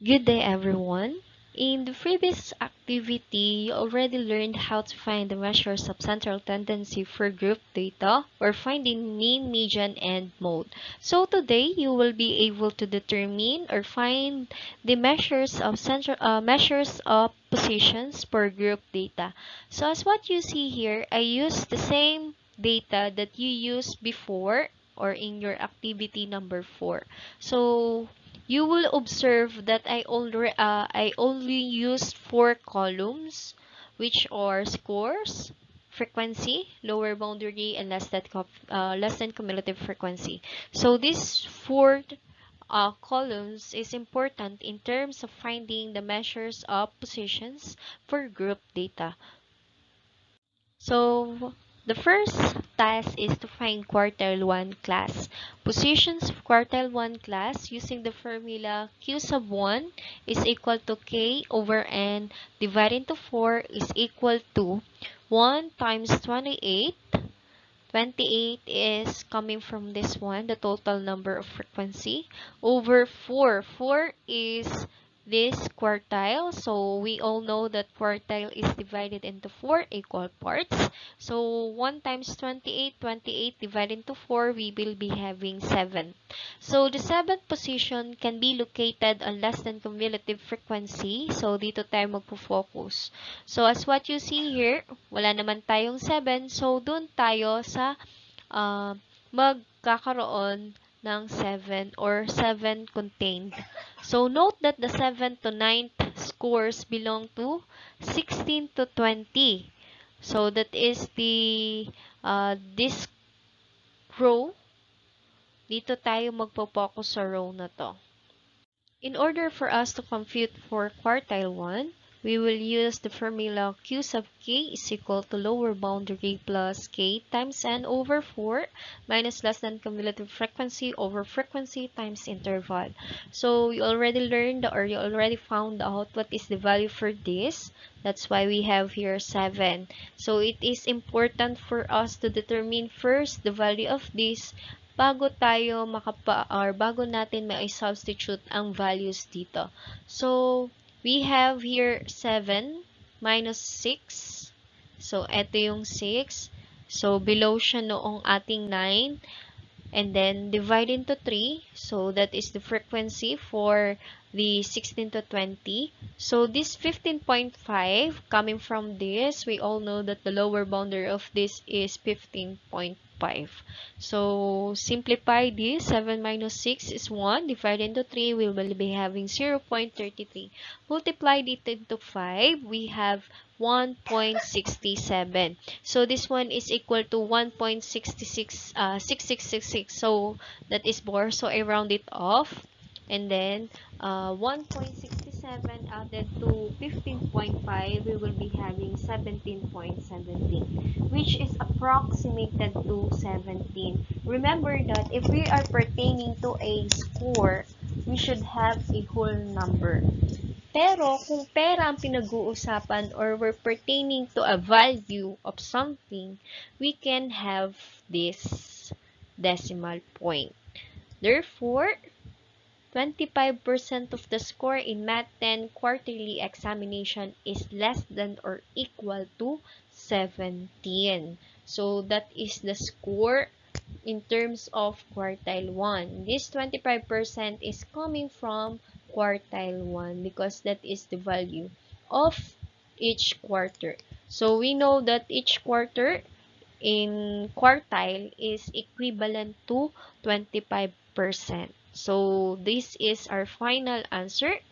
Good day, everyone. In the previous activity, you already learned how to find the measures of central tendency for group data or finding mean, median, and mode. So today, you will be able to determine or find the measures of positions for group data. So as what you see here, I use the same data that you used before or in your activity number 4. So you will observe that I only used 4 columns, which are scores, frequency, lower boundary, and less than cumulative frequency. So these 4 columns is important in terms of finding the measures of positions for group data. So, the first task is to find quartile 1 class. Positions of quartile 1 class using the formula Q sub 1 is equal to K over N divided into 4 is equal to 1 times 28. 28 is coming from this one, the total number of frequency, over 4. 4 is this quartile. So we all know that quartile is divided into 4 equal parts. So 1 times 28, 28 divided into 4, we will be having 7. So the 7th position can be located on less than cumulative frequency. So dito tayo magpo-focus. So as what you see here, wala naman tayong 7. So dun tayo sa magkakaroon ng 7 or 7 contained. So note that the 7th to 9th scores belong to 16 to 20. So that is the this row. Dito tayo magpo-focus sa row na to. In order for us to compute for quartile 1, we will use the formula Q sub k is equal to lower boundary plus k times n over 4 minus less than cumulative frequency over frequency times interval. So you already learned or you already found out what is the value for this. That's why we have here 7. So it is important for us to determine first the value of this bago tayo bago natin mai-substitute ang values dito. So, we have here 7 minus 6. So, ito yung 6. So, below siya noong ating 9. And then, divide into 3. So, that is the frequency for the 16 to 20. So, this 15.5 coming from this, we all know that the lower boundary of this is 15.5. So, simplify this. 7 minus 6 is 1. Divided into 3, we will be having 0.33. Multiply it into 5, we have 1.67. So, this one is equal to 1.6666. So, that is more. So, I round it off. And then, 1.67 added to 15.5, we will be having 17.17, which is approximated to 17. Remember that if we are pertaining to a score, we should have a whole number. Pero kung pera ang pinag-uusapan or we're pertaining to a value of something, we can have this decimal point. Therefore, 25% of the score in Math 10 quarterly examination is less than or equal to 17. So that is the score in terms of quartile 1. This 25% is coming from quartile 1 because that is the value of each quarter. So we know that each quarter in quartile is equivalent to 25%. So this is our final answer.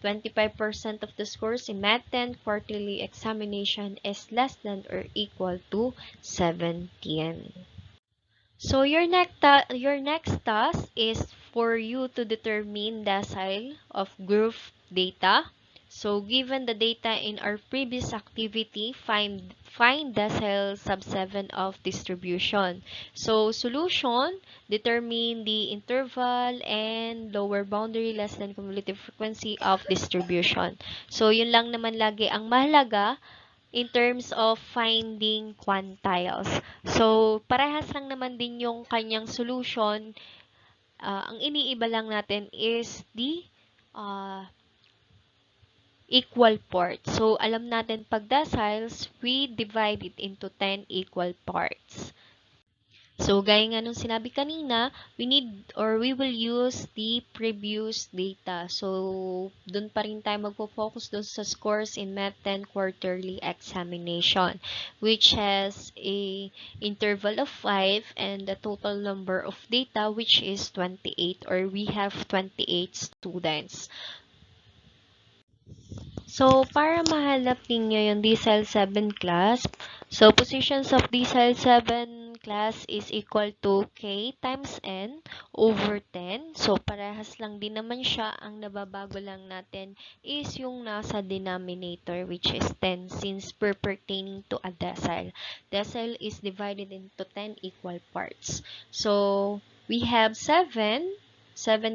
25% of the scores in Math 10 quarterly examination is less than or equal to 17. So your next task is for you to determine decile of group data. So given the data in our previous activity, find decile sub 7 of distribution. So solution, determine the interval and lower boundary less than cumulative frequency of distribution. So yun lang naman lagi ang mahalaga in terms of finding quantiles. So, parehas lang naman din yung kanyang solution. Ang iniiba lang natin is the uh, equal parts. So, alam natin pag deciles, we divide it into 10 equal parts. So, gaya nga nung sinabi kanina, we need or we will use the previous data. So, dun pa rin tayo magpo-focus dun sa scores in Math 10 quarterly examination, which has a interval of 5 and the total number of data, which is 28, or we have 28 students. So, para mahanap ninyo yung Decile 7 class, so positions of Decile 7 class is equal to K times N over 10. So, parehas lang din naman siya. Ang nababago lang natin is yung nasa denominator, which is 10, since we're pertaining to a decile. Decile is divided into 10 equal parts. So, we have 7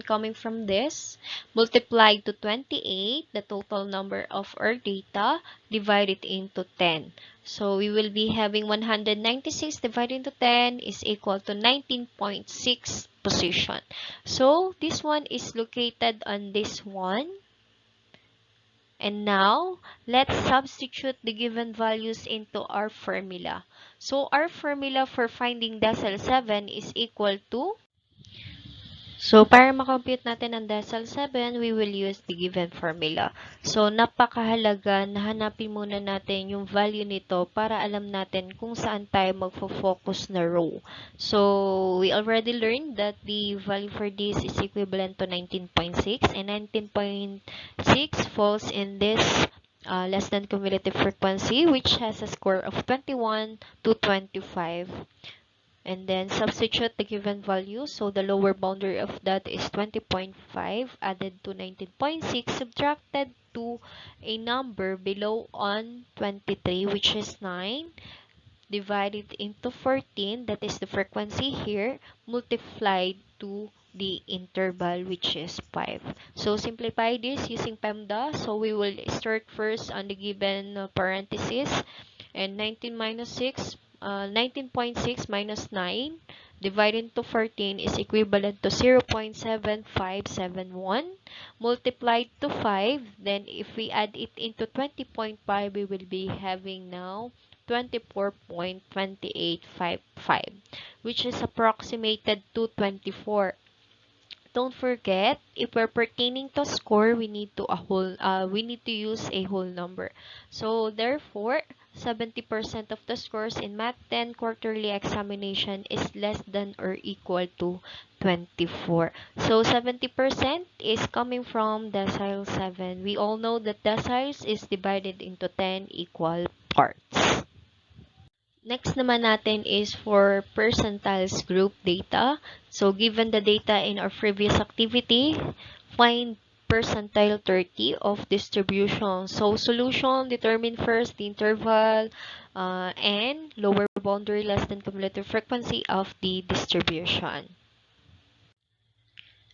coming from this, multiplied to 28, the total number of our data, divided into 10. So, we will be having 196 divided into 10 is equal to 19.6 position. So, this one is located on this one. And now, let's substitute the given values into our formula. So, our formula for finding decile 7 is equal to, so, para makompute natin ang decile 7, we will use the given formula. So, napakahalaga na hanapin muna natin yung value nito para alam natin kung saan tayo magfo-focus na row. So, we already learned that the value for this is equivalent to 19.6, and 19.6 falls in this less than cumulative frequency, which has a score of 21 to 25. And then substitute the given value. So the lower boundary of that is 20.5 added to 19.6 subtracted to a number below on 23, which is 9, divided into 14, that is the frequency here, multiplied to the interval, which is 5. So simplify this using PEMDA. So we will start first on the given parenthesis, and 19.6 minus 9 divided into 14 is equivalent to 0.7571 multiplied to 5. Then if we add it into 20.5, we will be having now 24.2855, which is approximated to 24. Don't forget, if we're pertaining to score, we need to use a whole number. So therefore, 70% of the scores in Math 10 quarterly examination is less than or equal to 24. So 70% is coming from decile 7. We all know that deciles is divided into 10 equal parts. Next naman natin is for percentiles group data. So, given the data in our previous activity, find percentile 30 of distribution. So, solution, determine first the interval and lower boundary less than cumulative frequency of the distribution.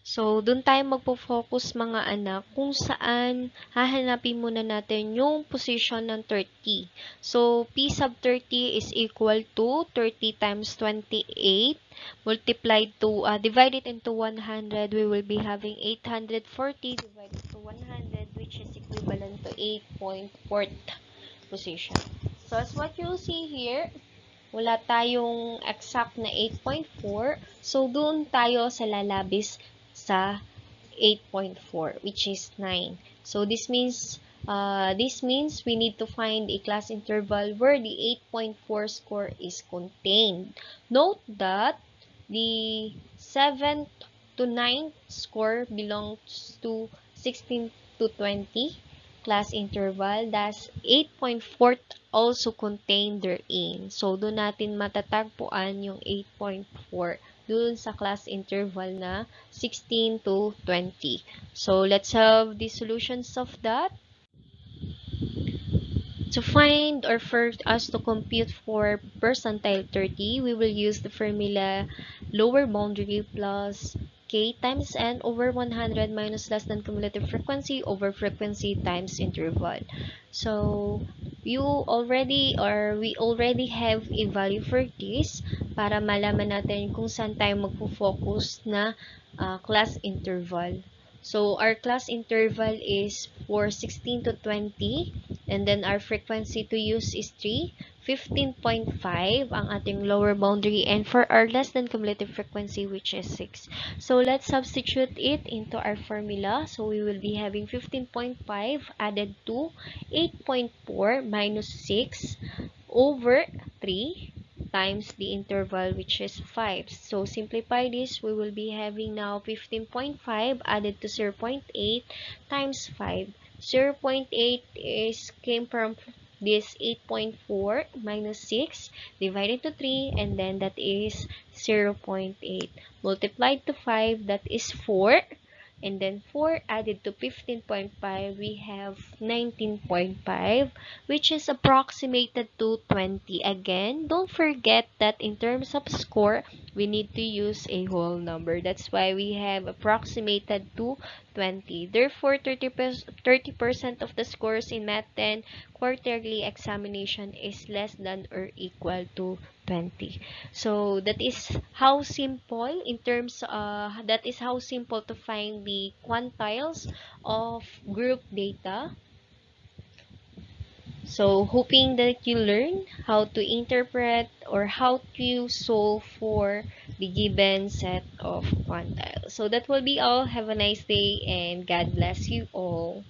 So, dun tayo magpo-focus mga anak kung saan hahanapin muna natin yung position ng 30. So, P sub 30 is equal to 30 times 28 multiplied to, divided into 100, we will be having 840 divided to 100, which is equivalent to 8.4 position. So, as what you'll see here, wala tayong exact na 8.4. So, doon tayo sa lalabis sa 8.4, which is 9. So, this means we need to find a class interval where the 8.4 score is contained. Note that the 7th to 9th score belongs to 16 to 20 class interval. Thus, 8.4 also contained therein. So, doon natin matatagpuan yung 8.4 doon sa class interval na 16 to 20. So, let's have the solutions of that. To find or for us to compute for percentile 30, we will use the formula lower boundary plus K times N over 100 minus less than cumulative frequency over frequency times interval. So, we already have a value for this para malaman natin kung saan tayo magpo-focus na class interval. So our class interval is for 16 to 20, and then our frequency to use is 3. 15.5 ang ating lower boundary, and for our less than cumulative frequency, which is 6. So let's substitute it into our formula. So we will be having 15.5 added to 8.4 minus 6 over 3 times the interval, which is 5. So simplify this, we will be having now 15.5 added to 0.8 times 5. 0.8 is came from this 8.4 minus 6 divided to 3, and then that is 0.8 multiplied to 5, that is 4. And then 4 added to 15.5, we have 19.5, which is approximated to 20. Again, don't forget that in terms of score, we need to use a whole number. That's why we have approximated to 20. Therefore, 30% of the scores in Math 10 quarterly examination is less than or equal to 20. So that is how simple to find the quantiles of group data. So hoping that you learn how to interpret or how to solve for the given set of quantiles. So that will be all. Have a nice day and God bless you all.